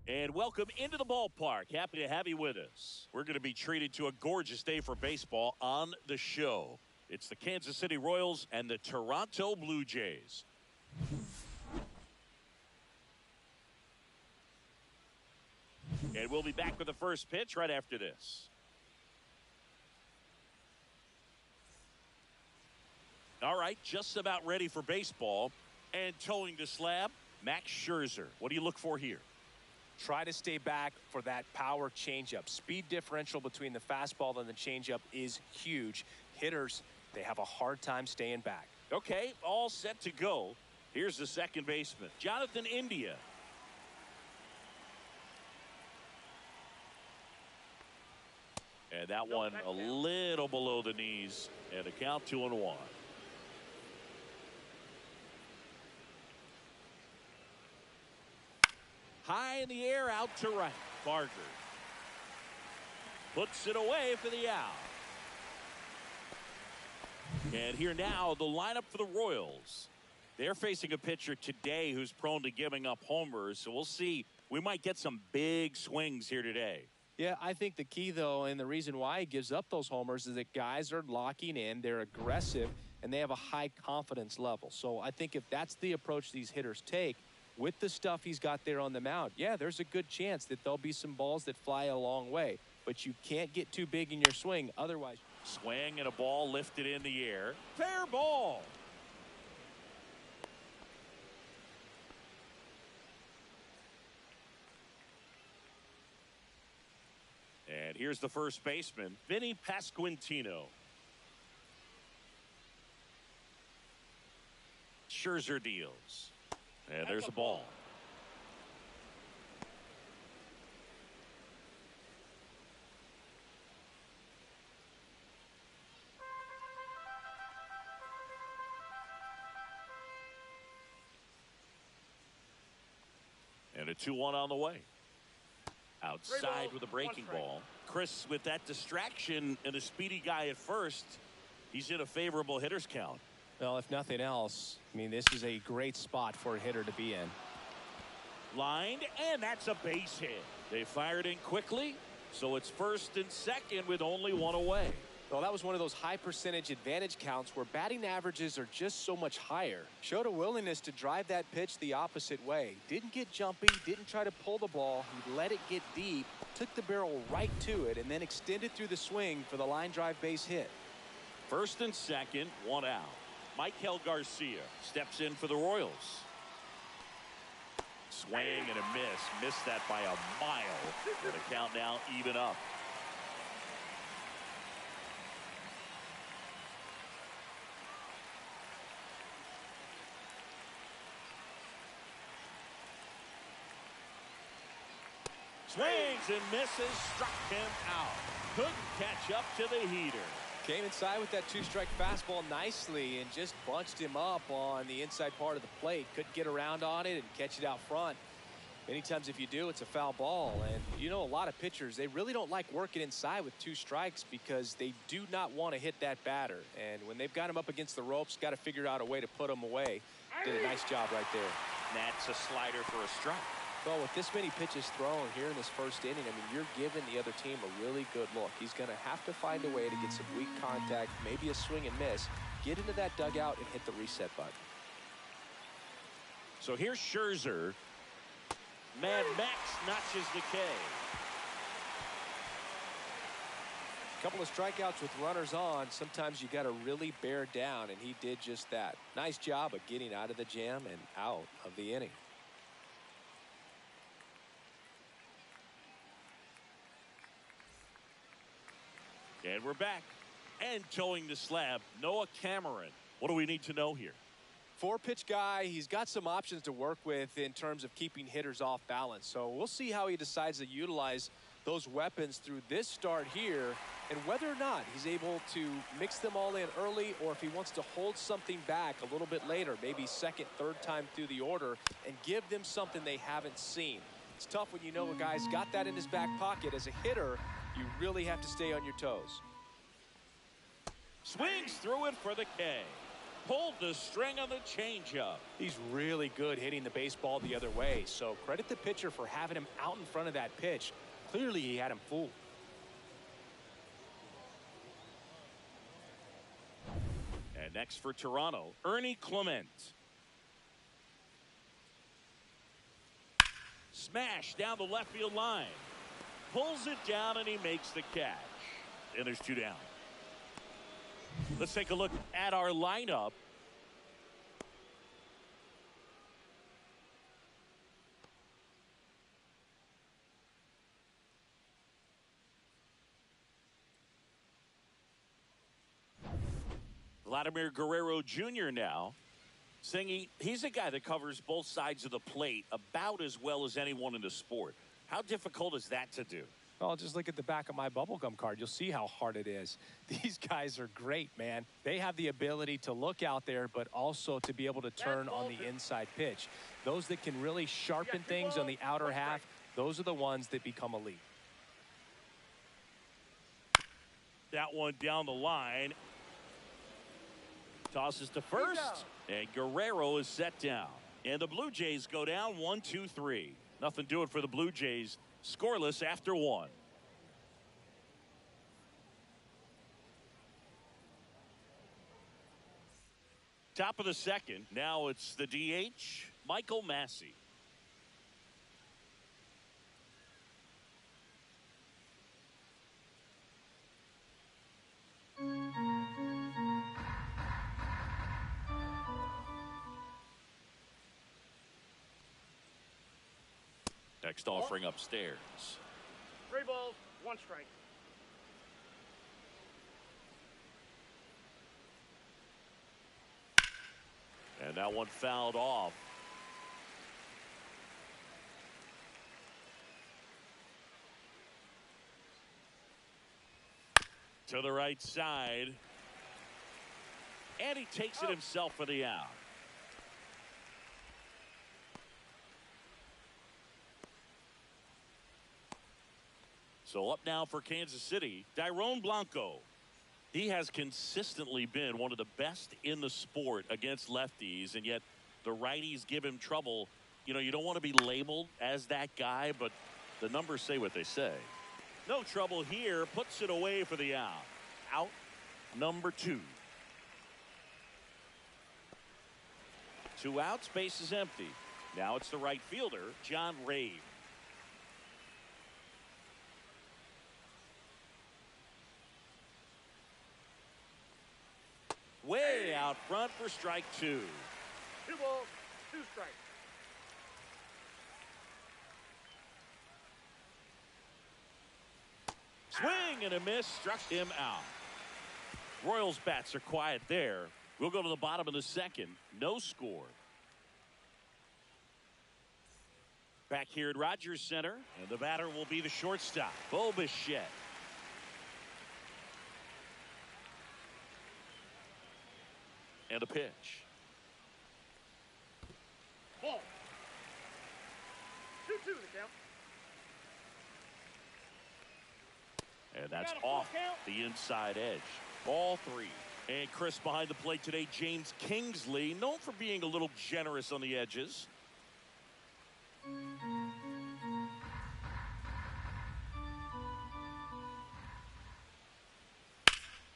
And welcome into the ballpark. Happy to have you with us. We're going to be treated to a gorgeous day for baseball on the show. It's the Kansas City Royals and the Toronto Blue Jays. And we'll be back with the first pitch right after this. All right, just about ready for baseball. And towing the slab, Max Scherzer. What do you look for here? Try to stay back for that power changeup. Speed differential between the fastball and the changeup is huge. Hitters, they have a hard time staying back. Okay, all set to go. Here's the second baseman, Jonathan India. And that one a little below the knees. And a count 2-1. High in the air, out to right. Barger puts it away for the out. And here now, the lineup for the Royals. They're facing a pitcher today who's prone to giving up homers. So we'll see. We might get some big swings here today. Yeah, I think the key, though, and the reason why he gives up those homers is that guys are locking in, they're aggressive, and they have a high confidence level. So I think if that's the approach these hitters take, with the stuff he's got there on the mound, yeah, there's a good chance that there'll be some balls that fly a long way. But you can't get too big in your swing, otherwise. Swing and a ball lifted in the air. Fair ball. And here's the first baseman, Vinny Pasquantino. Scherzer deals. And there's the ball. And a 2-1 on the way. Outside with a breaking ball. Chris, with that distraction and a speedy guy at first, he's in a favorable hitter's count. Well, if nothing else, I mean, this is a great spot for a hitter to be in. Lined, and that's a base hit. They fired in quickly, so it's first and second with only one away. Well, that was one of those high percentage advantage counts where batting averages are just so much higher. Showed a willingness to drive that pitch the opposite way. Didn't get jumpy, didn't try to pull the ball. He let it get deep, took the barrel right to it, and then extended through the swing for the line drive base hit. First and second, one out. Michael Garcia steps in for the Royals. Swing and a miss. Missed that by a mile. And the count now even up. Swings and misses. Struck him out. Couldn't catch up to the heater. Came inside with that two-strike fastball nicely and just bunched him up on the inside part of the plate. Couldn't get around on it and catch it out front. Many times if you do, it's a foul ball. And you know, a lot of pitchers, they really don't like working inside with two strikes because they do not want to hit that batter. And when they've got him up against the ropes, got to figure out a way to put him away. Did a nice job right there. That's a slider for a strike. Well, with this many pitches thrown here in this first inning, I mean, you're giving the other team a really good look. He's going to have to find a way to get some weak contact, maybe a swing and miss, get into that dugout and hit the reset button. So here's Scherzer. Mad Max notches the K. A couple of strikeouts with runners on. Sometimes you got to really bear down, and he did just that. Nice job of getting out of the jam and out of the inning. And we're back. And towing the slab, Noah Cameron. What do we need to know here? Four-pitch guy. He's got some options to work with in terms of keeping hitters off balance. So we'll see how he decides to utilize those weapons through this start here and whether or not he's able to mix them all in early or if he wants to hold something back a little bit later, maybe second, third time through the order and give them something they haven't seen. It's tough when you know a guy's got that in his back pocket. As a hitter, you really have to stay on your toes. Swings through it for the K. pulled the string on the changeup. He's really good hitting the baseball the other way, so credit the pitcher for having him out in front of that pitch. Clearly, he had him fooled. And next for Toronto, Ernie Clement. Smash down the left field line. Pulls it down, and he makes the catch. And there's 2 down. Let's take a look at our lineup. Vladimir Guerrero Jr. now. Saying he's a guy that covers both sides of the plate about as well as anyone in the sport. How difficult is that to do? Well, just look at the back of my bubblegum card. You'll see how hard it is. These guys are great, man. They have the ability to look out there, but also to be able to turn on the inside pitch. Those that can really sharpen things on the outer half, those are the ones that become elite. That one down the line. Tosses to first, and Guerrero is set down. And the Blue Jays go down 1-2-3. Nothing doing for the Blue Jays. Scoreless after 1. Top of the second. Now it's the DH, Michael Massey. Next offering upstairs. 3 balls, 1 strike. And that one fouled off. To the right side. And he takes it himself for the out. So up now for Kansas City, Dairon Blanco. He has consistently been one of the best in the sport against lefties, and yet the righties give him trouble. You know, you don't want to be labeled as that guy, but the numbers say what they say. No trouble here, puts it away for the out. Out number 2. 2 outs, base is empty. Now it's the right fielder, John Rave. Way out front for strike 2. 2 balls, 2 strikes. Swing and a miss, struck him out. Royals bats are quiet there. We'll go to the bottom of the second. No score. Back here at Rogers Center, and the batter will be the shortstop, Bo Bichette. And a pitch. Ball. 2-2 the count. And that's off the inside edge. Ball 3. And Chris behind the plate today, James Kingsley, known for being a little generous on the edges.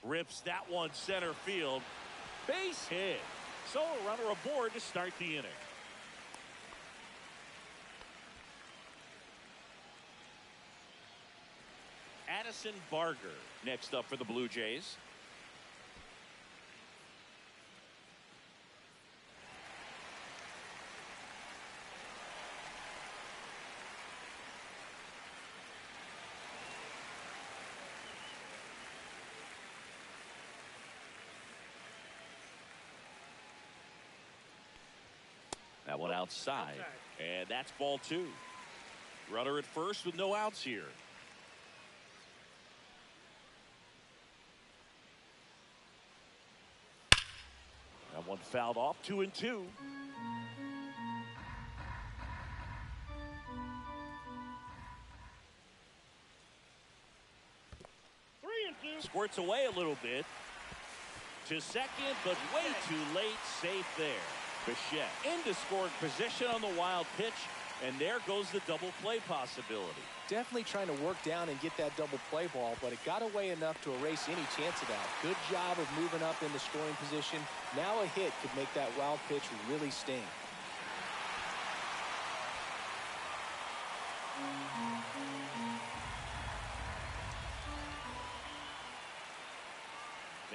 Rips that one center field. Base hit. So a runner aboard to start the inning. Addison Barger next up for the Blue Jays. That one outside. And that's ball 2. Runner at first with no outs here. That one fouled off, 2-2. 3-2. Squirts away a little bit. to second, but way too late. Safe there. Bichette into scoring position on the wild pitch, and there goes the double play possibility. Definitely trying to work down and get that double play ball, but it got away enough to erase any chance of that. Good job of moving up into scoring position. Now a hit could make that wild pitch really sting.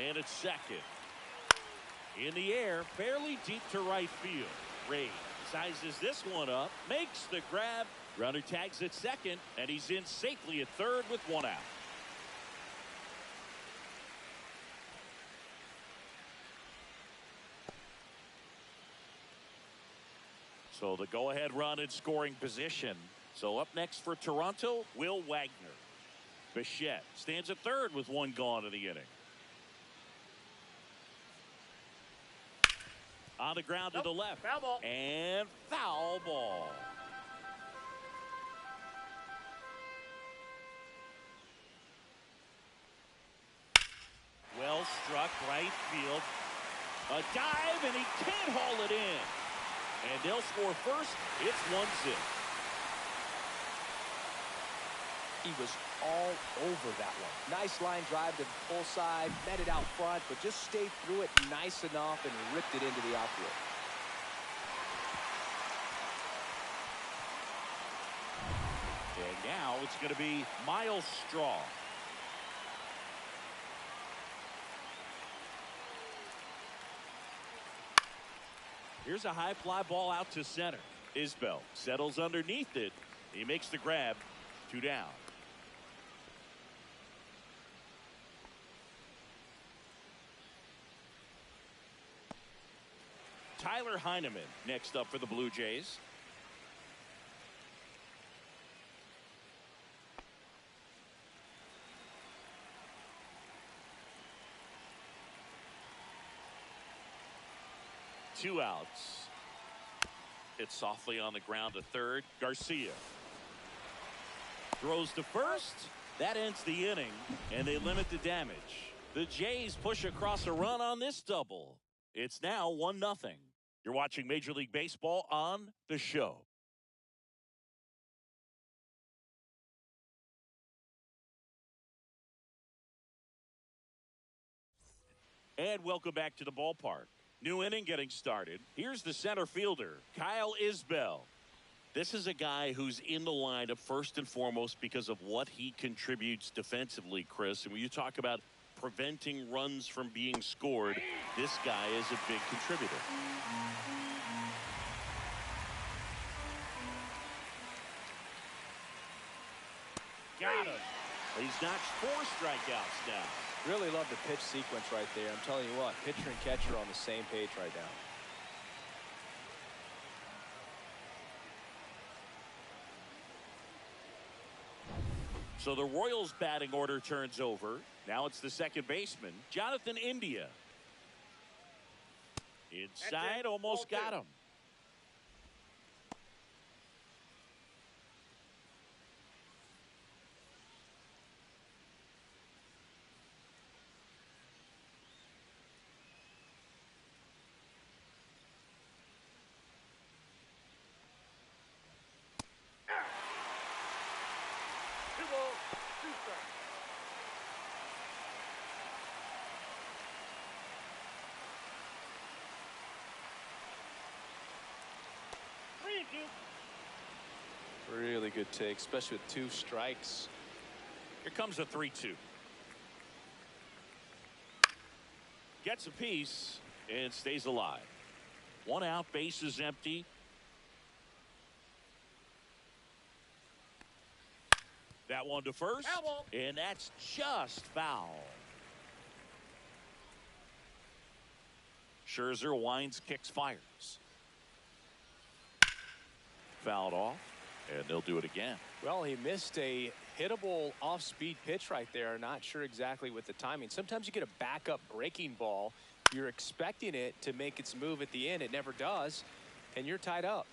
And it's second. In the air, fairly deep to right field. Ray sizes this one up, makes the grab. Runner tags at second, and he's in safely at third with one out. So the go-ahead run in scoring position. So up next for Toronto, Will Wagner. Bichette stands at third with one gone in the inning. On the ground to the left. Foul ball. And foul ball. Well struck right field. A dive, and he can't haul it in. And they'll score first. It's 1-0. He was all over that one. Nice line drive to the full side, met it out front, but just stayed through it nice enough and ripped it into the outfield. And now it's going to be Miles Straw. Here's a high fly ball out to center. Isbell settles underneath it. He makes the grab. 2 down. Tyler Heineman next up for the Blue Jays. Two outs. It's softly on the ground to third. Garcia throws to first. That ends the inning, and they limit the damage. The Jays push across a run on this double. It's now 1-0. You're watching Major League Baseball on The Show. And welcome back to the ballpark. New inning getting started. Here's the center fielder, Kyle Isbell. This is a guy who's in the lineup first and foremost because of what he contributes defensively, Chris. And when you talk about preventing runs from being scored, this guy is a big contributor. Got him. He's notched 4 strikeouts now. Really love the pitch sequence right there. I'm telling you what, pitcher and catcher are on the same page right now. So the Royals batting order turns over. Now it's the second baseman, Jonathan India. Inside, almost got him. Really good take, especially with 2 strikes. Here comes a 3-2. Gets a piece and stays alive. 1 out, base is empty. That one to first, and that's just foul. Scherzer winds, kicks, fires. Fouled off, and they'll do it again. Well, he missed a hittable off-speed pitch right there. Not sure exactly with the timing. Sometimes you get a backup breaking ball. You're expecting it to make its move at the end. It never does, and you're tied up.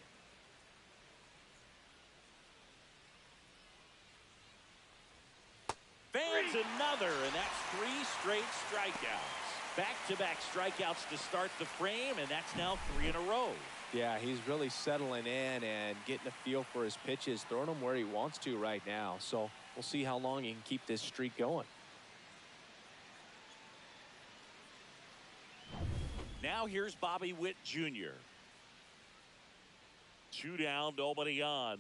Fans another, and that's 3 straight strikeouts. Back-to-back strikeouts to start the frame, and that's now 3 in a row. Yeah, he's really settling in and getting a feel for his pitches, throwing them where he wants to right now. So we'll see how long he can keep this streak going. Now here's Bobby Witt Jr. 2 down, nobody on.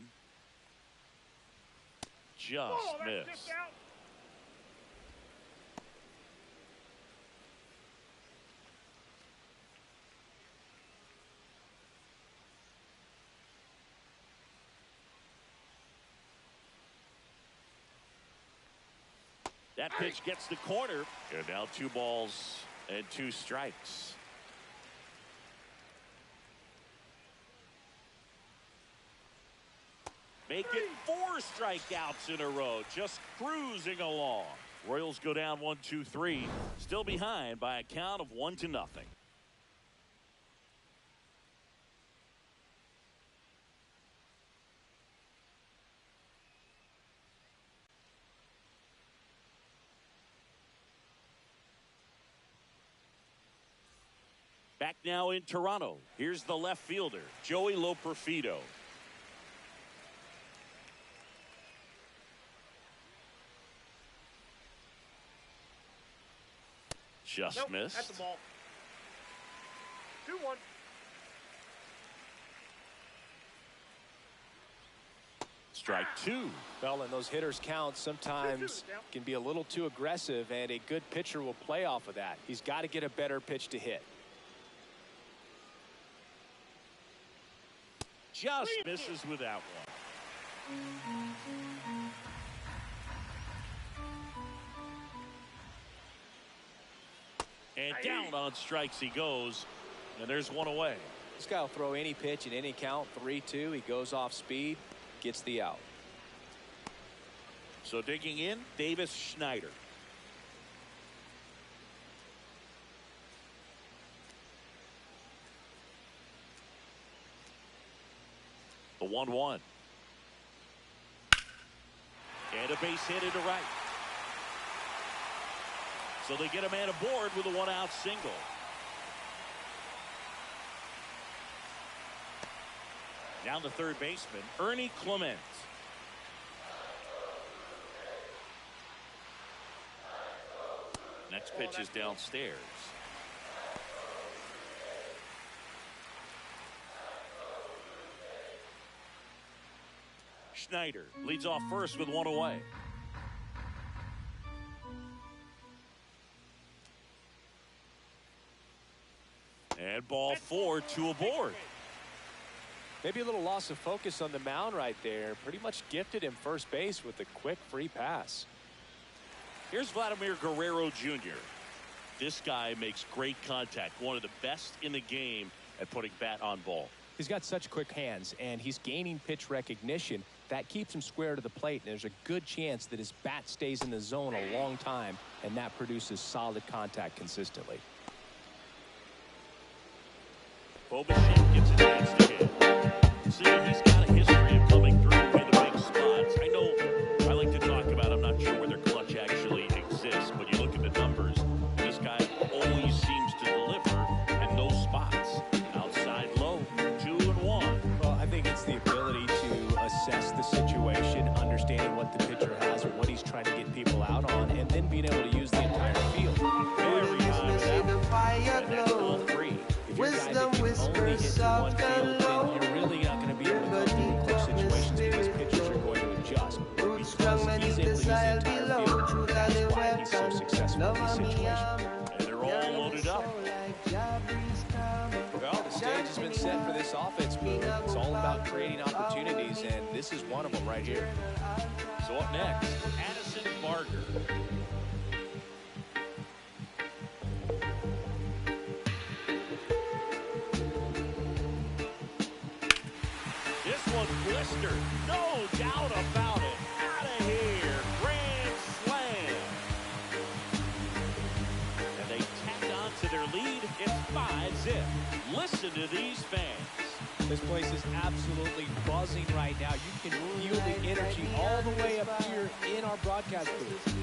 Just missed. That pitch gets the corner. And now 2 balls and 2 strikes. Make it 4 strikeouts in a row. Just cruising along. Royals go down 1-2-3. Still behind by a count of 1-0. Back now in Toronto. Here's the left fielder, Joey Loperfido. Just missed. That's the ball. 2-1. Strike 2. Well, and those hitters count sometimes can be a little too aggressive, and a good pitcher will play off of that. He's got to get a better pitch to hit. Just misses with that one. And down on strikes he goes. And there's 1 away. This guy will throw any pitch in any count. 3-2. He goes off speed, gets the out. So digging in, Davis Schneider. The 1-1. And a base hit into right. So they get a man aboard with a 1-out single. Down to third baseman, Ernie Clement. Next pitch is downstairs. Schneider leads off first with 1 away. And ball 4, 2 aboard. Maybe a little loss of focus on the mound right there. Pretty much gifted him first base with a quick free pass. Here's Vladimir Guerrero Jr. This guy makes great contact. One of the best in the game at putting bat on ball. He's got such quick hands, and he's gaining pitch recognition. That keeps him square to the plate, and there's a good chance that his bat stays in the zone a long time, and that produces solid contact consistently. Bobachek gets a chance to hit. See, he's got a history of coming through in the big spots. I know I like to talk about, I'm not sure whether clutch actually exists, but you look at the numbers, this guy always seems to deliver in those spots. Outside low, 2-1. Well, I think it's the ability to assess the situation, understanding what the pitcher has or what he's trying to get people out on, and then being able to use the entire field. Very high with that. And that's all 3. Wisdom whispers soft and low. You're really not going to be able to go through close situations because pitchers are going to adjust. Roots strong beneath the soil below. True that they weapon. He's so successful in these situations. And they're all loaded up. Well, the stage has been set for this offense move. It's all about creating opportunities, and this is one of them right here. So up next, Addison Barger. This one blistered, no doubt about it. Out of here, grand slam. And they tack on to their lead. It's 5-zip. Listen to these fans. This place is absolutely buzzing right now. You can feel the energy all the way up here in our broadcast booth.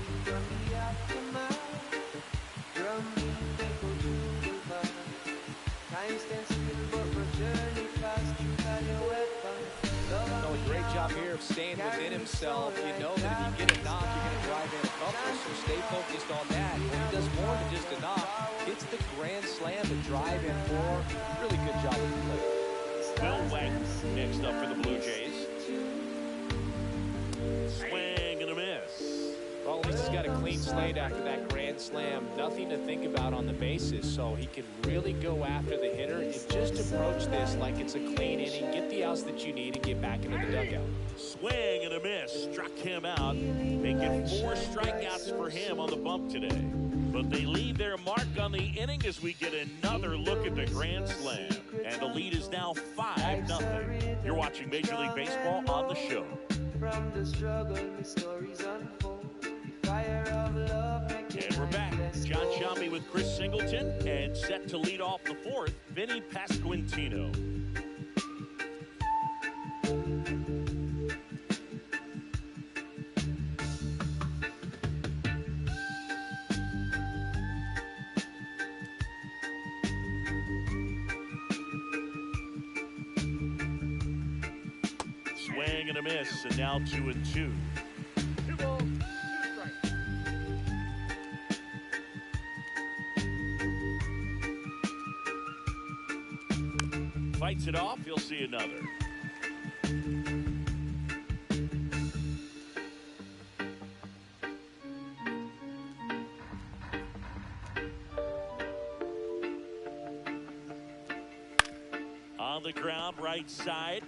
of staying within himself. You know that if you get a knock, you're going to drive in a couple, so stay focused on that. When he does more than just a knock, hits the grand slam to drive in 4. Really good job with the play. Will Wacha next up for the Blue Jays. Swing and a miss. Well, at least he's got a clean slate after that grand slam. Nothing to think about on the bases, so he can really go after the hitter and just approach this like it's a clean inning. Get the outs that you need and get back into the dugout. Swing and a miss. Struck him out, making 4 strikeouts for him on the bump today. But they leave their mark on the inning as we get another look at the grand slam. And the lead is now 5-0. You're watching Major League Baseball on the show. From the struggle, the stories unfold. Fire of love. And we're back. John Sciambi with Chris Singleton, and set to lead off the 4th, Vinny Pasquantino. Swing and a miss, and now 2-2. 2 balls, 2 strikes. Fights it off, you'll see another. On the ground, right side.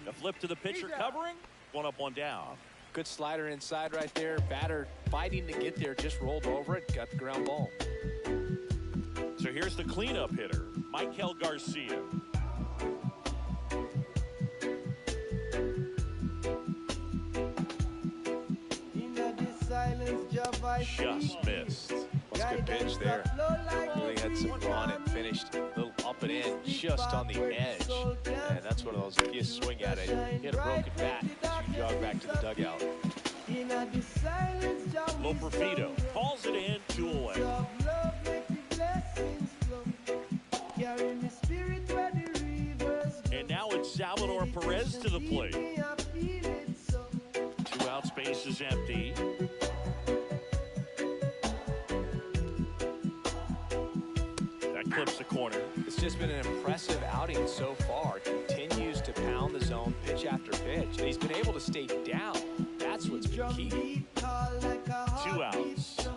A flip to the pitcher covering. 1 up, 1 down. Good slider inside right there. Batter fighting to get there, just rolled over it, got the ground ball. So here's the cleanup hitter, Michael Garcia. Just missed. That's a good pitch there. Really had some run and finished a little up and in, just on the edge. And that's one of those, if you swing at it, hit a broken bat as you jog back to the dugout. Loperfido calls it in, 2 away. And now it's Salvador Perez to the plate. 2 outs, base is empty. That clips the corner. It's just been an impressive outing so far. Continues to pound the zone pitch after pitch. And he's been able to stay down. That's what's been key. 2 outs.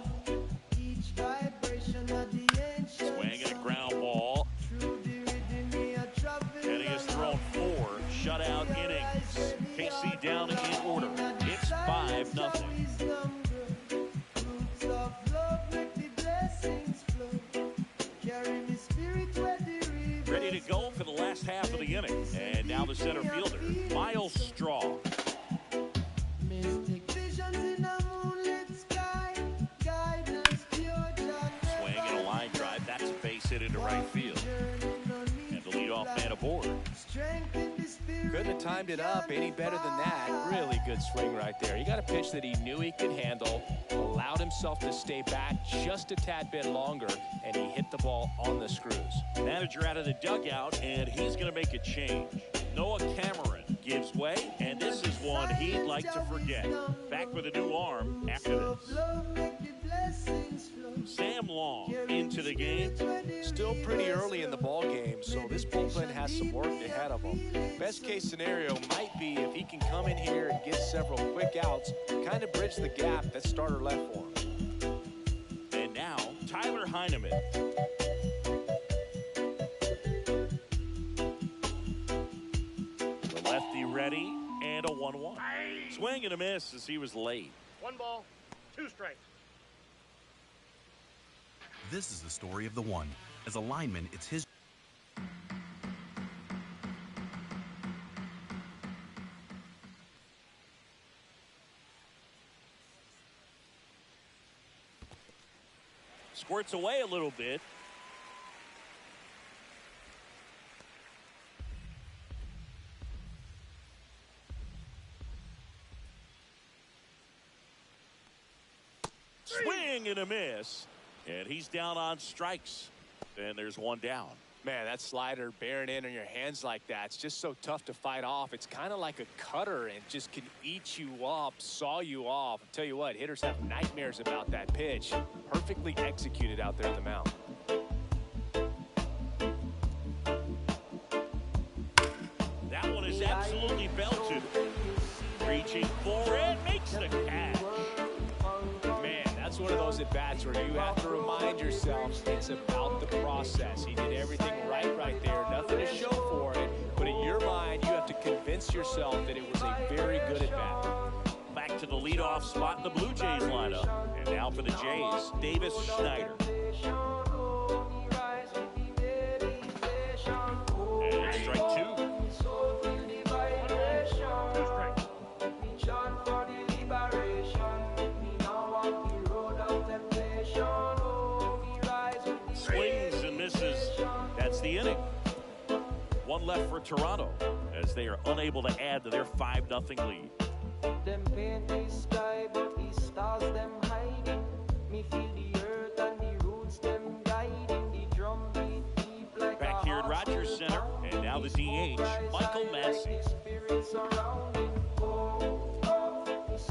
Swing and a ground ball. And he has thrown 4 shutout innings. KC down in order. It's 5-0. Ready to go for the last half of the inning. And now the center fielder, Miles Straw. Swing and a line drive. That's a base hit into right field. And the leadoff man aboard. Couldn't have timed it up any better than that. Really good swing right there. He got a pitch that he knew he could handle, allowed himself to stay back just a tad bit longer, and he hit the ball on the screws. Manager out of the dugout, and he's going to make a change. Noah Cameron gives way, and this is one he'd like to forget. Back with a new arm after this. Sam Long into the game. Still pretty early in the ball game, so this bullpen has some work ahead of him. Best case scenario might be if he can come in here and get several quick outs, kind of bridge the gap that starter left for him. And now Tyler Heineman. The lefty ready, and a 1-1. Swing and a miss as he was late. 1 ball, 2 strikes. This is the story of the one. As a lineman, it's his. Squirts away a little bit. Swing and a miss. And he's down on strikes. And there's 1 down. Man, that slider bearing in on your hands like that, it's just so tough to fight off. It's kind of like a cutter and just can eat you up, saw you off. I'll tell you what, hitters have nightmares about that pitch. Perfectly executed out there in the mound. That one is absolutely belted. Reaching for it, makes the catch. Man, that's one of those at-bats where you have to remind yourself it's about the process. He did everything right there. Nothing to show for it. But in your mind, you have to convince yourself that it was a very good at-bat. Back to the leadoff spot in the Blue Jays lineup. And now for the Jays, Davis Schneider. And strike two. Swings and misses. That's the inning. One left for Toronto as they are unable to add to their 5-0 lead. Them paint the sky, but the stars them hiding. Me feel the earth and the roots them guiding. The drum beat deep like back here at Rogers Center, and now the DH, Michael Massey.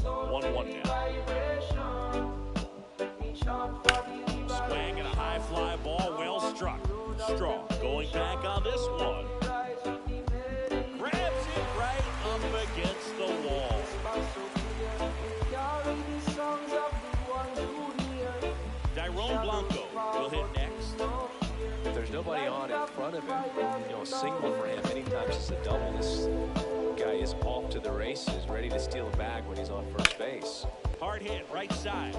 1-1 now. Swing and a high fly ball, well struck. Strong going back on this one. Grabs it right up against the wall. Tyrone Blanco will hit next. If there's nobody on in front of him, a single for him. Many times it's a double. This guy is off to the races, ready to steal a bag when he's on first base. Hard hit, right side.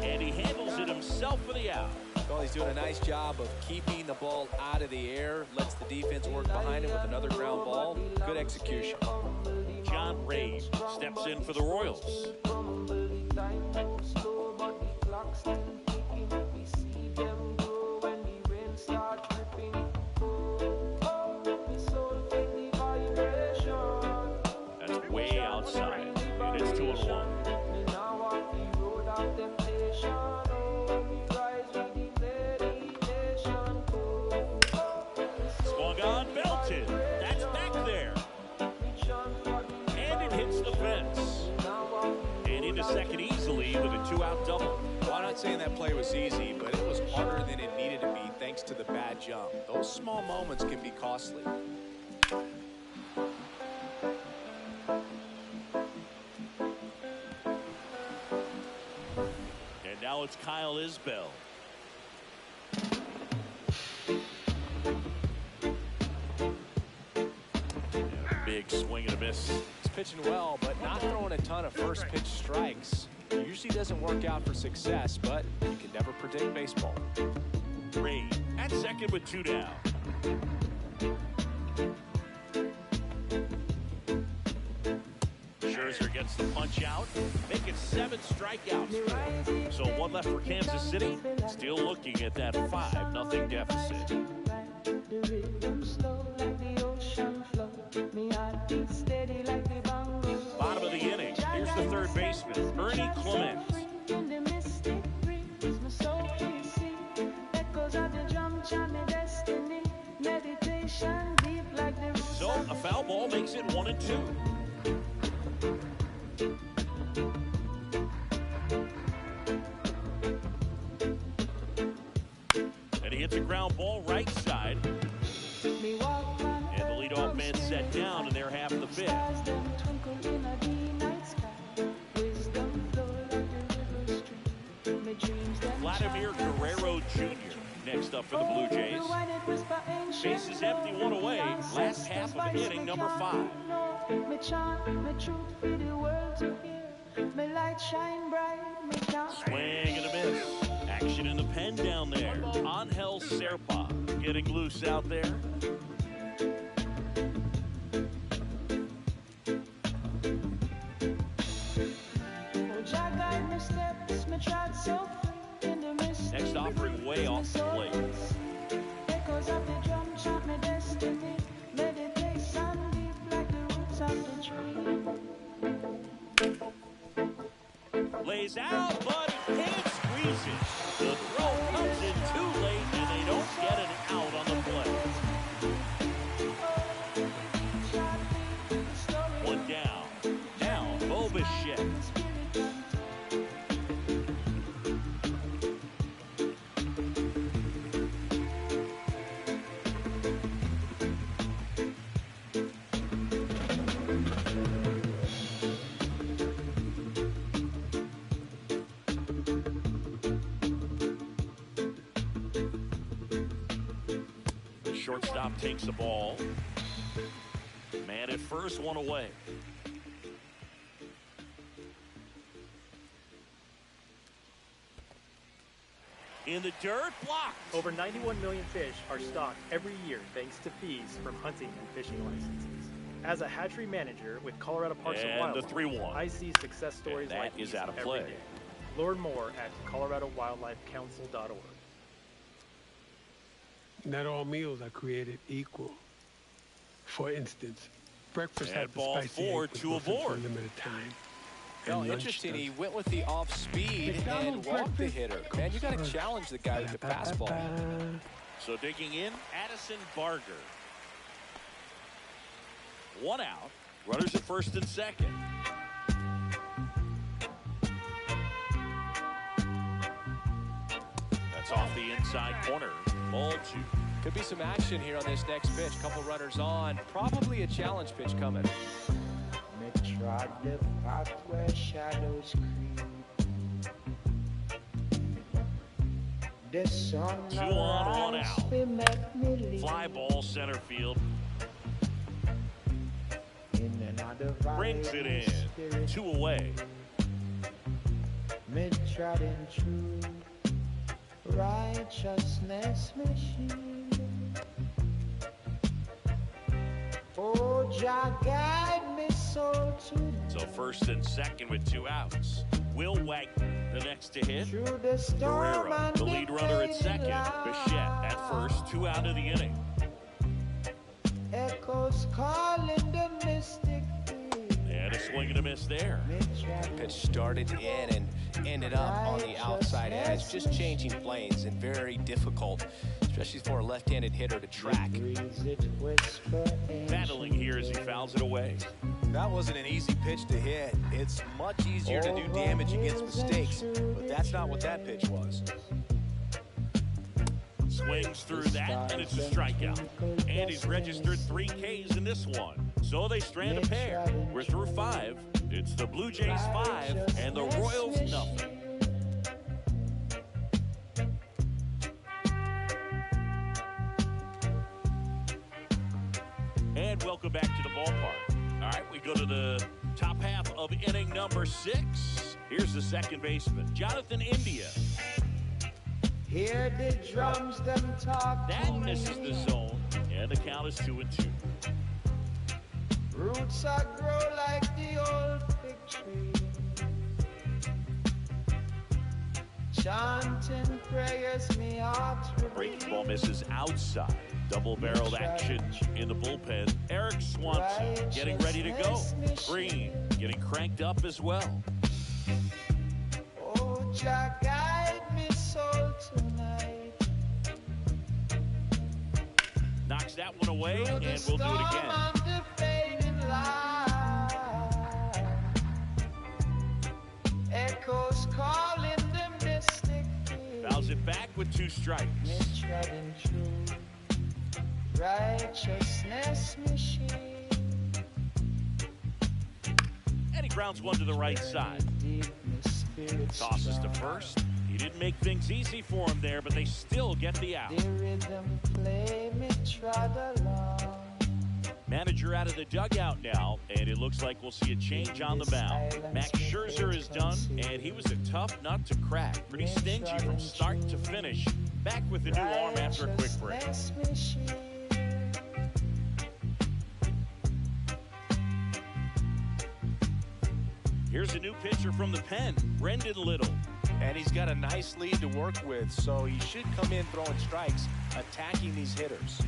And he handles it himself for the out. Well, he's doing a nice job of keeping the ball out of the air, lets the defense work behind him with another ground ball. Good execution. John Ray steps in for the Royals. That's way outside, and it's 2-1. Swung on, belted. That's back there. And it hits the fence. And into second easily with a 2-out double. Well, I'm not saying that play was easy, but it was harder than it needed to be thanks to the bad jump. Those small moments can be costly. And now it's Kyle Isbell. Big swing and a miss. He's pitching well, but not throwing a ton of first pitch strikes. Usually doesn't work out for success, but you can never predict baseball. Ray at second with 2 down. Scherzer gets the punch out, making 7 strikeouts. So 1 left for Kansas City. Still looking at that 5-0 deficit. Bottom of the inning. Here's the third baseman, Ernie Clement. So a foul ball makes it 1-2. And he hits a ground ball right side. And the leadoff man set down in their half of the 5th. Vladimir Guerrero Jr. next up for the Blue Jays. Bases empty, 1 away. Last half of inning number 5. Swing and a miss. Action in the pen down there. Angel Serpa getting loose out there. Next offering way off the plate. Lays out, but can't squeeze it. The throw comes in too late, and they don't get an out on the play. Bichette. Shortstop takes the ball. Man at first, one away. In the dirt, blocked. Over 91 million fish are stocked every year thanks to fees from hunting and fishing licenses. As a hatchery manager with Colorado Parks and Wildlife, the 3-1. I see success stories And that like is these out of every play. day. Learn more at coloradowildlifecouncil.org. Not all meals are created equal. For instance, breakfast And has the ball spicy four egg with to no a board. limited time. No, And lunch interesting. He does. went with the off speed and walked the hitter. Man, you got to challenge the guy with the fastball. So digging in, Addison Barger. One out. Runners at first and second. That's off the inside corner. Ball 2. Could be some action here on this next pitch. Couple runners on. Probably a challenge pitch coming. Me trod the path where shadows creep. The sun 2 on, 1 arise, out. we make me leave. Fly ball center field. In another valley Brings it in. spirit, 2 away. me trodden through righteousness machine. Oh, Jah guide me soul to So first and second with 2 outs. Will Wagner, the next to hit. through the storm Guerrero, and the lead runner at second. Bichette at first, 2 out of the inning. echoes calling the mystic field. And a swing and a miss there. Me trodden Pitch started in and ended up on the outside edge. Just changing planes and very difficult, especially for a left-handed hitter to track. breeze it whisper Battling here as he fouls it away. That wasn't an easy pitch to hit. It's much easier to do damage against mistakes, but that's not what that pitch was. Swings through that, and it's a strikeout. And he's registered 3 Ks in this one. So they strand a pair. We're through 5. It's the Blue Jays 5 and the Royals nothing. And welcome back to the ballpark. All right, we go to the top half of inning number 6. Here's the second baseman, Jonathan India. Hear the drums them talk That to me. misses the zone, and the count is 2-2. Roots are grow like the old fig tree. Chanting prayers me heart Breaking ball misses outside. Double-barreled action in the bullpen. Eric Swanson getting ready to go. Green getting cranked up as well. Oh, Jah guide me soul tonight. Knocks that one away, Through and the we'll do it storm again. and the fading light. Echoes calling the mystic field. Fouls it back with 2 strikes. Me treading through righteousness machine. And he grounds one to the right side. Deep my spirit Tosses to strong. first. He didn't make things easy for him there, but they still get the out. The rhythm play me trod along. Manager out of the dugout now, and it looks like we'll see a change on the mound. Max Scherzer is done, and he was a tough nut to crack. Pretty stingy from start to finish. Back with the new arm after a quick break. Righteousness machine. Here's a new pitcher from the pen, Brendan Little. And he's got a nice lead to work with, so he should come in throwing strikes, attacking these hitters.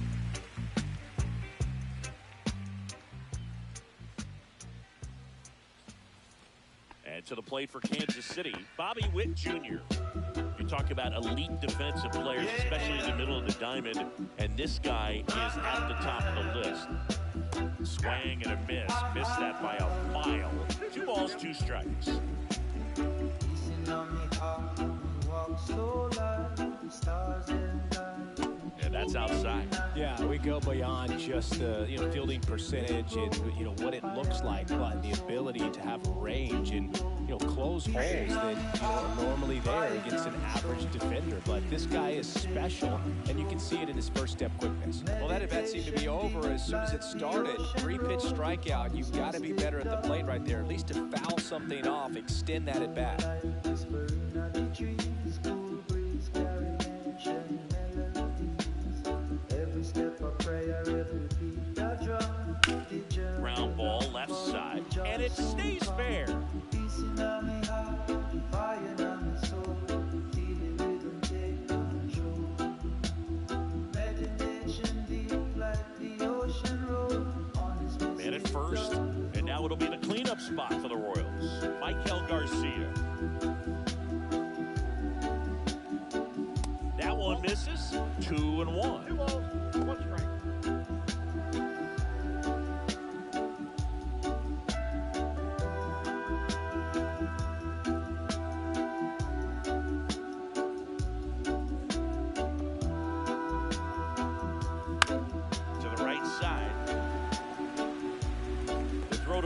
And to the plate for Kansas City, Bobby Witt Jr. You talk about elite defensive players, especially in the middle of the diamond, and this guy is at the top of the list. Swing and a miss. Missed that by a mile. 2 balls, 2 strikes. And that's outside. Yeah, we go beyond just the fielding percentage and what it looks like, but the ability to have range and close holes that are normally there against an average defender. But this guy is special, and you can see it in his first step quickness. Well, that at bat seemed to be over as soon as it started. 3-pitch strikeout. You've got to be better at the plate right there, at least to foul something off, extend that at bat. Ground ball left side, and it stays fair. Man at first, and now it'll be the cleanup spot for the Royals. Michael Garcia. That one misses. 2-1. 2 balls, 1 strike.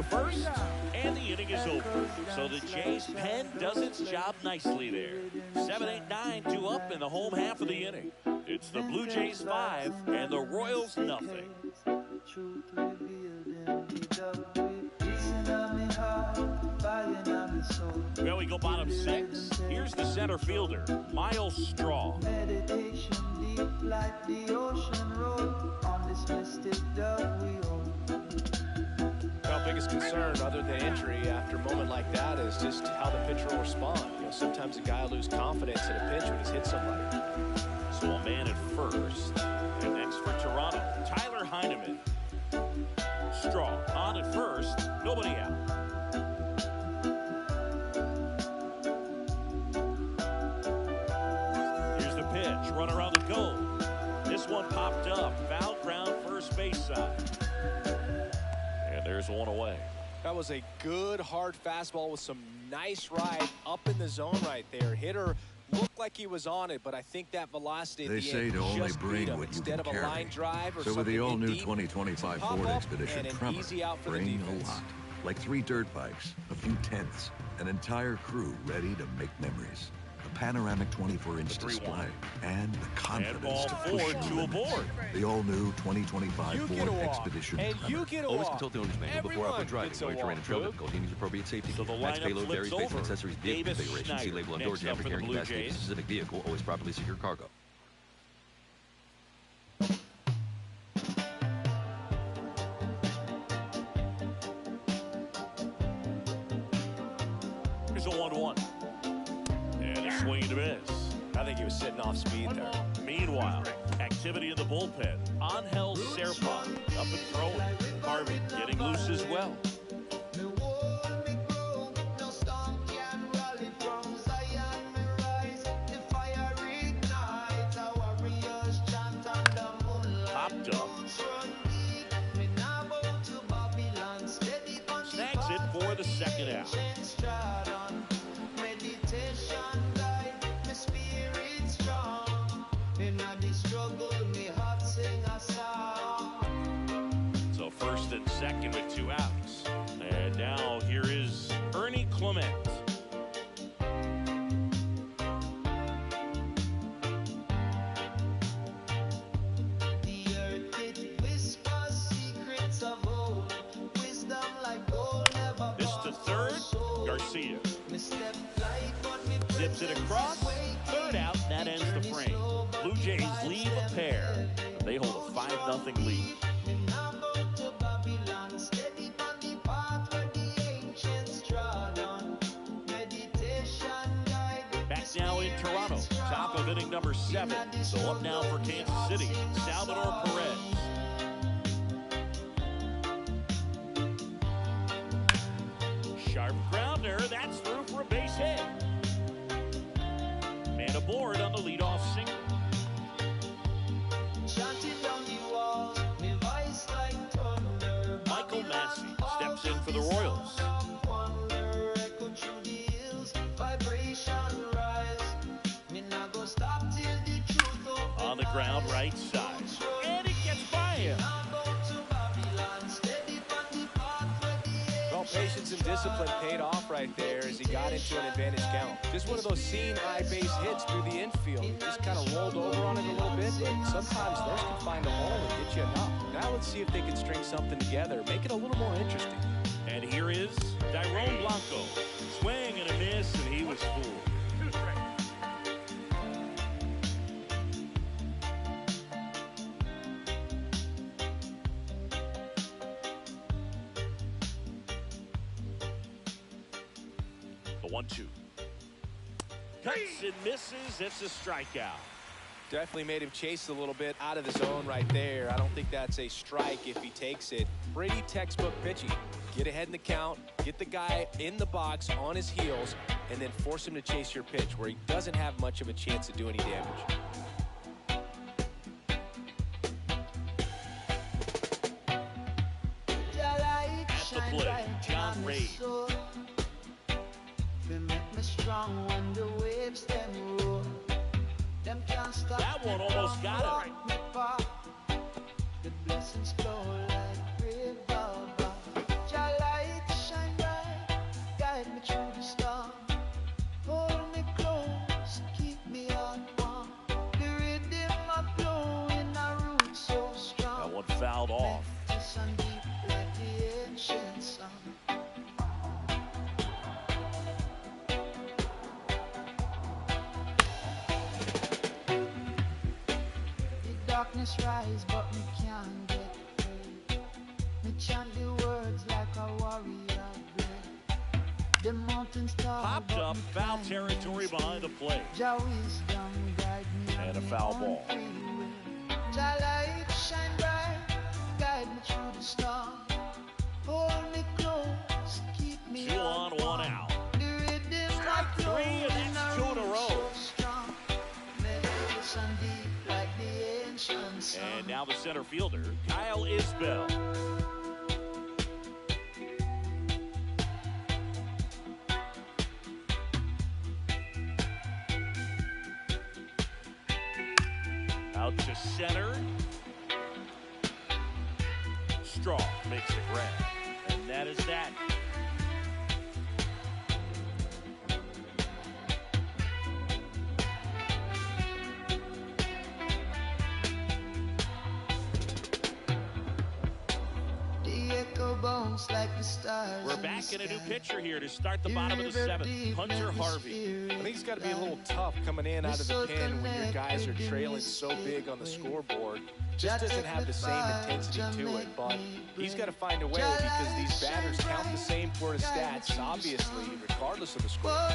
First, and the inning is over. So the Jays' pen does its job nicely there. 7, 8, 9, 2 up in the home half of the inning. It's the Blue Jays 5 and the Royals nothing. Well, we go bottom 6. Here's the center fielder, Miles Straw. Meditation deep like the ocean road on this mystic dove we own. Our biggest concern, other than injury, after a moment like that, is just how the pitcher will respond. Sometimes a guy will lose confidence in a pitch when he's hit somebody. So a man at first, and next for Toronto, Tyler Heineman. Straw on at first, nobody out. Here's the pitch, run around the goal. This one popped up, foul ground first base side. There's one away. That was a good hard fastball with some nice ride up in the zone right there. Hitter looked like he was on it, but I think that velocity they say to only bring what you instead can of a carry. line drive or So with the all-new deep, 2025 Ford Expedition Tremor, bring a lot. Like 3 dirt bikes, a few tents, an entire crew ready to make memories. A panoramic 24-inch display, and the confidence to push to aboard. The all-new 2025 Ford Expedition and Tremor. you get Always consult the owner's manual before outboard driving. Knowing terrain and trail difficulty and use appropriate safety. So the Max lineup payload flips varies based on over. accessories, vehicle Davis configuration. See Schneider label on door next jam up for for the carrying Blue capacity of Jays. the specific vehicle. Always properly secure cargo. Here's a 1-1. And a swing and a miss. I think he was sitting off speed there. Meanwhile, activity in the bullpen. Angel Serpa up and throwing. Harvey getting loose as well. Popped up. Snags it for the second out. So first and second with 2 outs. And now here is Ernie Clement. This to third, Garcia. Zips it across, 3rd out, that ends the frame. Blue Jays leave a pair. They hold a 5-0 lead. Back now in Toronto, top of inning number 7. So up now for Kansas City, Salvador Perez. Sharp grounder, that's through for a base hit. Man aboard on the leadoff single. Chanting down the walls, me voice like thunder. the Royals. On the ground, right side. And it gets by him. Well, patience and discipline paid off right there as he got into an advantage count. Just one of those seeing eye base hits through the infield. Just kind of rolled over on it a little bit, but sometimes those can find a hole and get you enough. Now let's see if they can string something together, make it a little more interesting. And here is Guerrero Jr. Swing and a miss, and he was fooled. 2 strikes. The 1-2. Cuts and misses. It's a strikeout. Definitely made him chase a little bit out of the zone right there. I don't think that's a strike if he takes it. Pretty textbook pitching. Get ahead in the count, get the guy in the box on his heels, and then force him to chase your pitch where he doesn't have much of a chance to do any damage. At the plate, John Ray. That one almost got him. The blessings flow like river. Your light shine bright, guide me through the storm. Hold me close, keep me on warm. The rhythm of blowing our roots so strong. That one fouled off. Listen deep like the ancient song. Darkness rise, but we can't get free. We chant the words like a warrior brave. The mountains tall, Popped up, foul territory behind the plate. Jah wisdom guide me And a foul ball. Jah light shine bright, guide me through the storm. Hold me close, keep me 2 on, 1 out. The rhythm Strike 3, and that's 2 in a row. And now the center fielder, Kyle Isbell. Out to center. Straw makes the grab. And that is that. Like the stars. We're back in a new pitcher here to start the bottom of the 7th. Hunter Harvey. I think it's got to be a little tough coming in out of the pen when your guys are trailing so big on the scoreboard. Just doesn't have the same intensity to it, but he's got to find a way because these batters count the same for his stats, obviously, regardless of the score.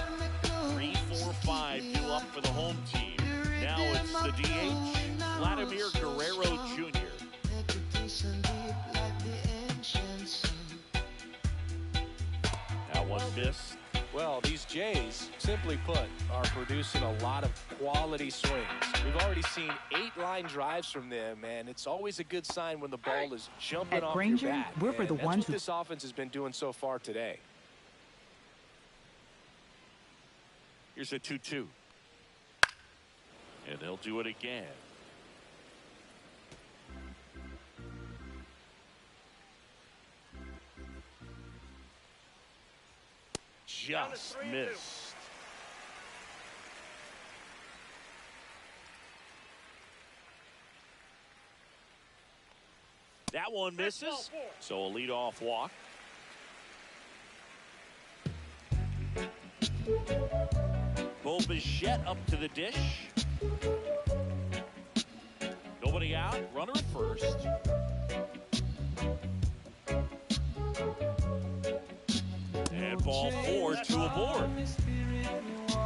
3, 4, 5 due up for the home team. Now it's the DH, Vladimir Guerrero Jr. That one missed. Well, these Jays, simply put, are producing a lot of quality swings. We've already seen 8 line drives from them, and it's always a good sign when the ball is jumping off Granger, your bat. we're for the that's ones what this offense has been doing so far today. Here's a 2-2. And they'll do it again. Just missed. That one misses. So a leadoff walk. Bichette up to the dish. Nobody out. Runner at first. And ball 4, 2 aboard.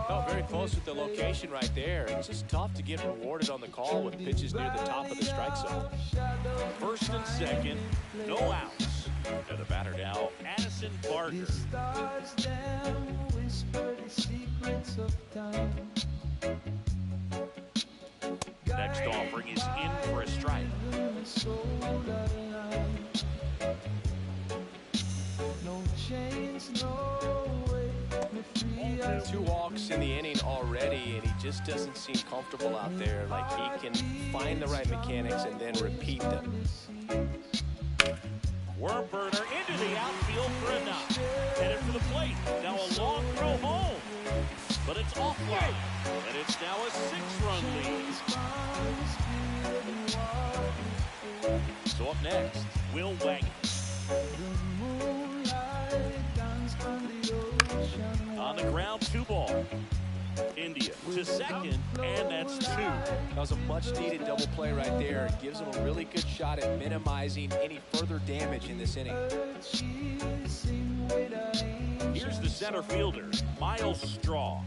Oh, very close with the location right there. It's just tough to get rewarded on the call with pitches near the top of the strike zone. First and second, no outs. And the batter now, Addison Barger. Next offering is in for a strike. 2 walks in the inning already, and he just doesn't seem comfortable out there. Like he can find the right mechanics and then repeat them. Worm burner into the outfield for a knock. Headed for the plate. Now a long throw home. But it's offline. And it's now a 6-run lead. So up next, Will Wacha. On the ground, 2 ball. India to second, and that's 2. That was a much-needed double play right there. It gives them a really good shot at minimizing any further damage in this inning. Here's the center fielder, Miles Straw.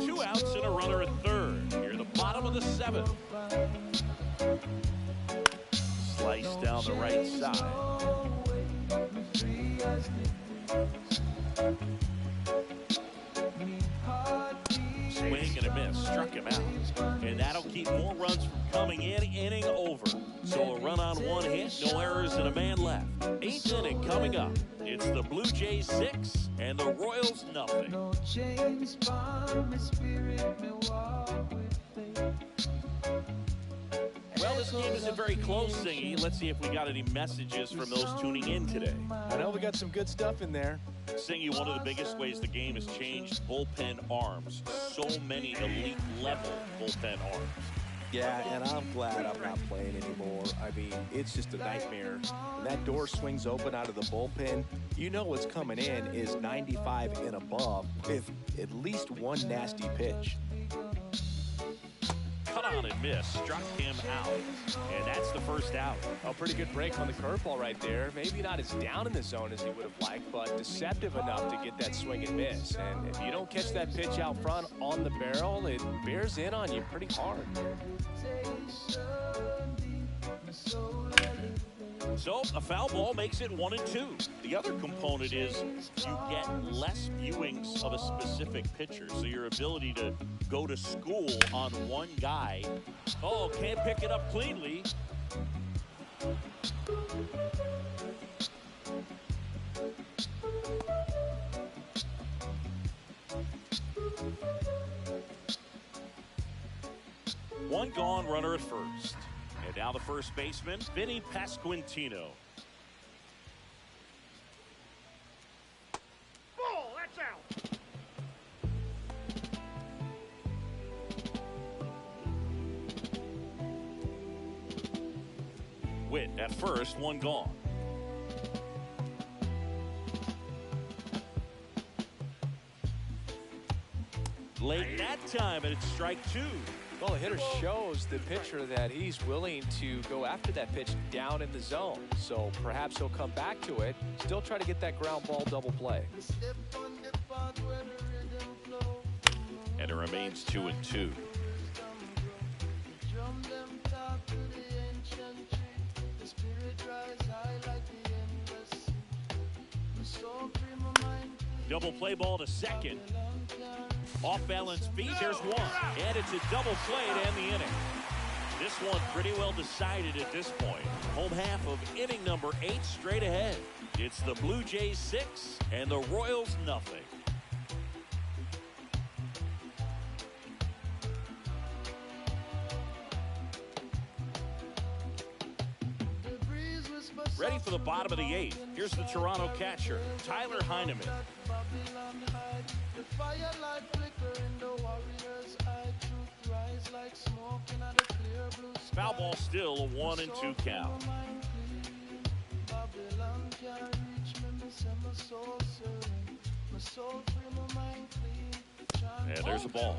2 outs and a runner at third. Near the bottom of the 7th. Slice down the right side. Swing and a miss, struck him out. And that'll keep more runs from coming in, inning over. So a run on 1 hit, no errors and a man left. 8th inning coming up. It's the Blue Jays 6 and the Royals nothing. Well, this game isn't very close, Singy. Let's see if we got any messages from those tuning in today. I know we got some good stuff in there. Singy, one of the biggest ways the game has changed, bullpen arms. So many elite level bullpen arms. Yeah, and I'm glad I'm not playing anymore. I mean, it's just a nightmare. When that door swings open out of the bullpen, you know what's coming in is 95 and above with at least 1 nasty pitch. Cut on and miss, struck him out, and that's the first out. A pretty good break on the curveball right there. Maybe not as down in the zone as he would have liked, but deceptive enough to get that swing and miss. And if you don't catch that pitch out front on the barrel, it bears in on you pretty hard. So a foul ball makes it 1-2. The other component is you get less viewings of a specific pitcher. So your ability to go to school on one guy. Oh, can't pick it up cleanly. One gone, runner at first. And now the first baseman, Vinny Pasquantino. Ball, that's out. Witt at first, one gone. Late that time, and it's strike 2. Well, the hitter shows the pitcher that he's willing to go after that pitch down in the zone. So perhaps he'll come back to it, still try to get that ground ball double play. And it remains 2-2. Double play ball to second. Off balance feet, there's one. And it's a double play to end the inning. This one pretty well decided at this point. Home half of inning number 8 straight ahead. It's the Blue Jays 6 and the Royals nothing. Ready for the bottom of the 8th. Here's the Toronto catcher, Tyler Heineman. Foul ball still a 1-2 count. And there's a ball.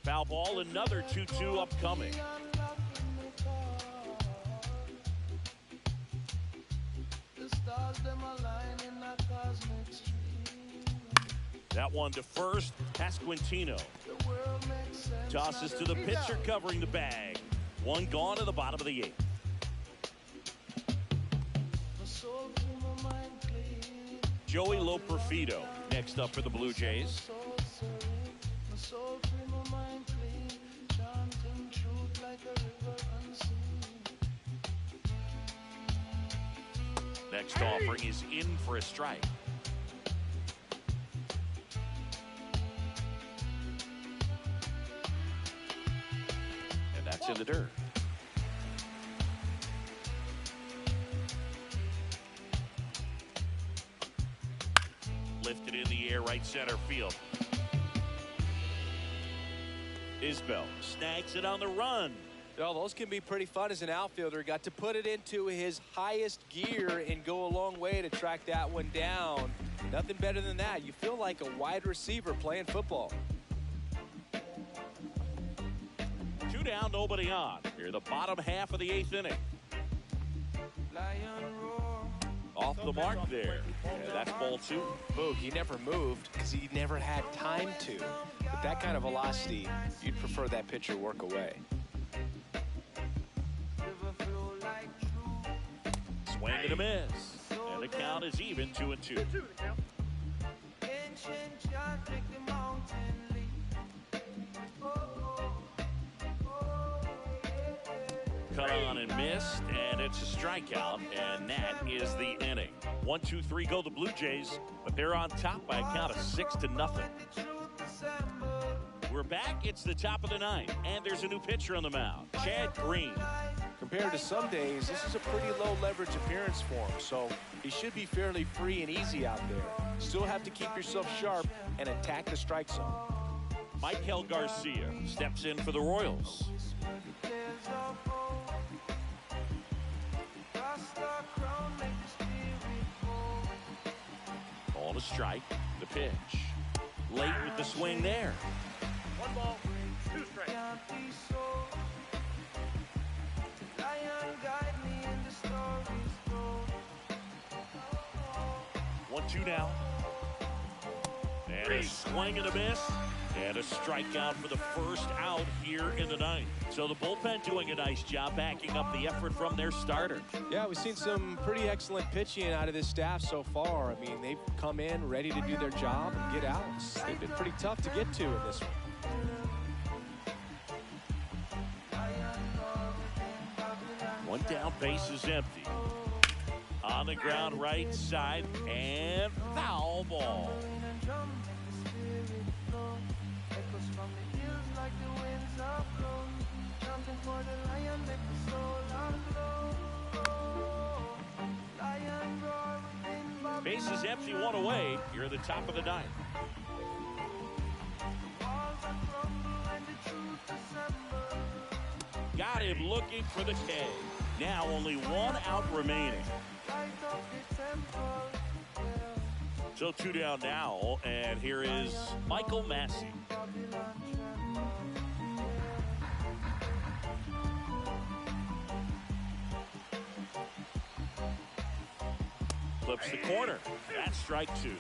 Foul ball, another 2-2 upcoming. That one to first, Pasquantino. Tosses to the pitcher covering the bag. One gone to the bottom of the 8th. Joey Loperfido next up for the Blue Jays. Next offering is in for a strike. And that's in the dirt. Lifted in the air, right center field. Isbell snags it on the run. Well, those can be pretty fun as an outfielder. Got to put it into his highest gear and go a long way to track that one down. Nothing better than that. You feel like a wide receiver playing football. 2 down, nobody on. Here, the bottom half of the 8th inning. Off the mark there. Yeah, that's ball 2. Boog, he never moved because he never had time to. With that kind of velocity, you'd prefer that pitcher work away. Swing and a miss. And the count is even, 2-2. Cut on and missed, and it's a strikeout, and that is the inning. 1-2-3 go the Blue Jays, but they're on top by a count of 6-0. We're back. It's the top of the 9th, and there's a new pitcher on the mound, Chad Green. Compared to some days, this is a pretty low leverage appearance for him, so he should be fairly free and easy out there. Still have to keep yourself sharp and attack the strike zone. Michael Garcia steps in for the Royals. Ball to strike. The pitch. Late with the swing there. 1 ball, 2 strikes. 1-2 now. And a swing and a miss. And a strikeout for the first out here in the 9th. So the bullpen doing a nice job backing up the effort from their starter. Yeah, we've seen some pretty excellent pitching out of this staff so far. I mean, they've come in ready to do their job and get outs. They've been pretty tough to get to in this one. One down, base is empty. On the ground, right side, and foul ball. Base is empty, 1 away. You're at the top of the 9th. Got him looking for the K. Now only 1 out remaining. So 2 down now, and here is Michael Massey. Flips the corner. That's strike 2.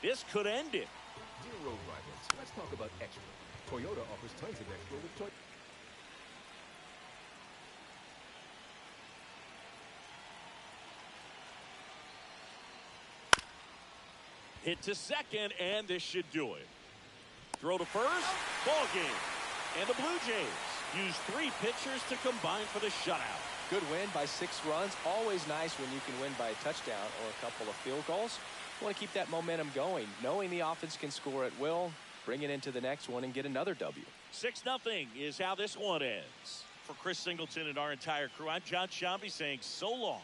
This could end it. Dear road rivals, let's talk about extra. Toyota offers tons of extra with Toyota. Hit to second, and this should do it. Throw to first, ball game. And the Blue Jays use 3 pitchers to combine for the shutout. Good win by 6 runs. Always nice when you can win by a touchdown or a couple of field goals. You want to keep that momentum going, knowing the offense can score at will, bring it into the next one and get another W. 6-0 is how this one ends. For Chris Singleton and our entire crew, I'm John Shambi saying so long.